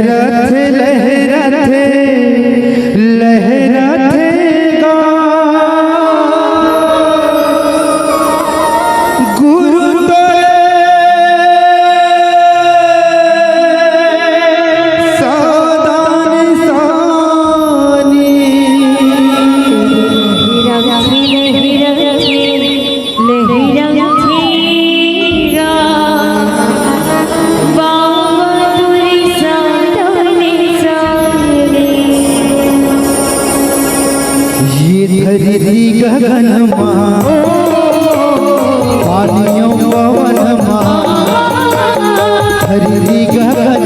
लहरत लहरत लहरत गुरु सादान सानी धरती गगन पानियों पवन धरती गगन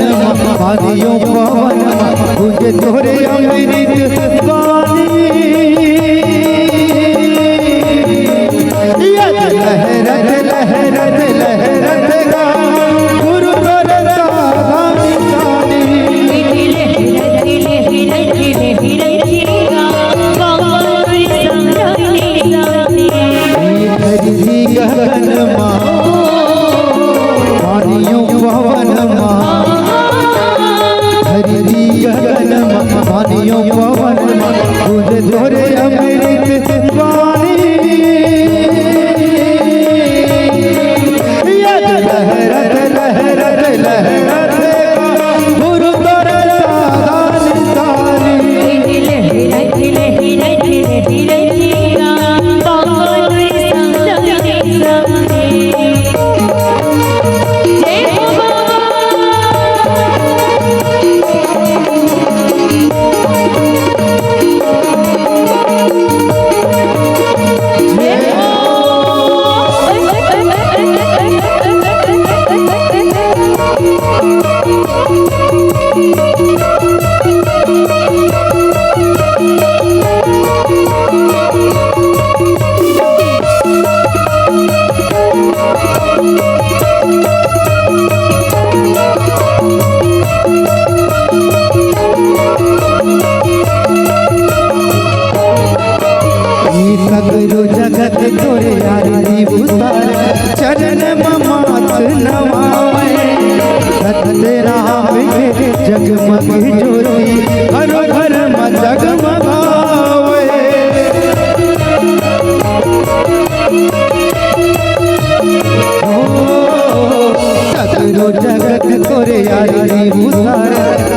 पानियों पवन तुझे तोरे अमृत वाणी लहरत लहरत लहरत गुरु तोरे साधानी सानी धरती गगन पानियों पवन धरती गगन पानियों पवन तुझे तोरे अमृत वाणी लहरत लहरत लहरत गुरु तोरे साधानी सानी सगरो जगत तोरे आरती उतार चरण माथ नवाए सत्य राम के जगमग ज्योति हर घर में जगमगावे सगरो जगत तोरे आरती उतार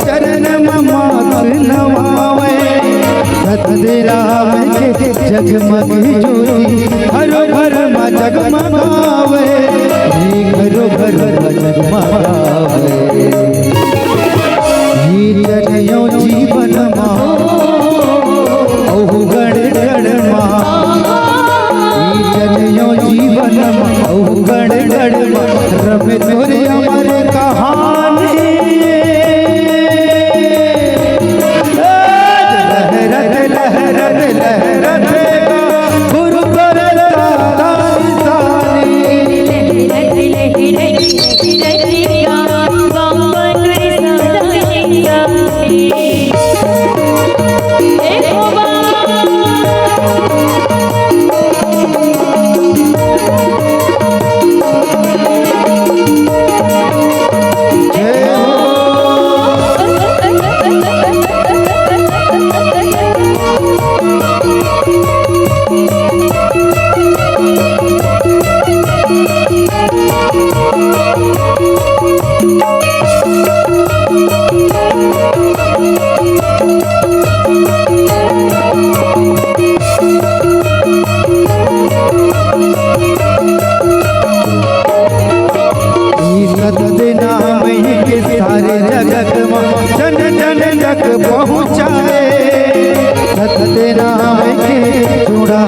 चरण माथ नवाए सत्य राम के जगमग ज्योति हरो घर में जगमगावे घरो घर में जगमगावे जनियों जीवन गण गण जनियों जीवन गण गण रम तोरे अमर कहानी लहरत लहरत गुरु तोरे साधानी सारे जगत में जन जन तक पहुँचाए सत्य नाम के चूड़ा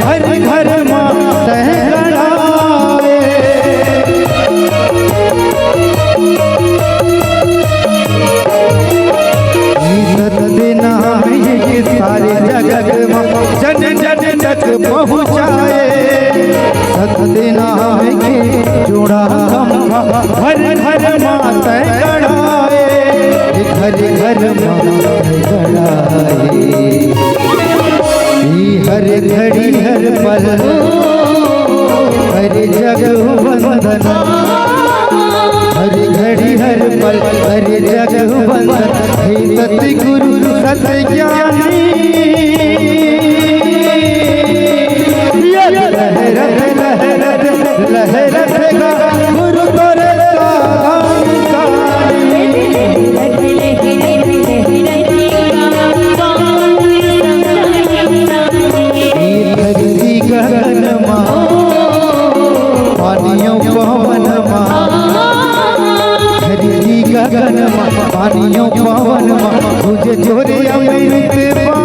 हर घर में तह गड़ाए सत्य नाम के सारे जगत में जन जन तक पहुँचाए सत्य नाम के चूड़ा हर घर माता गड़ाए घर घर माता गड़ाए हर घड़ी हर पल हर जगह वंदन हर घड़ी हर पल हर जगह हे सति गुरु सत ज्ञानी लहरत लहरत लहरत गा गुरु तोरे धरती गगन माँ पानियों पवन माँ धरती गगन माँ पानियों पवन माँ तुझे जोरे अमृत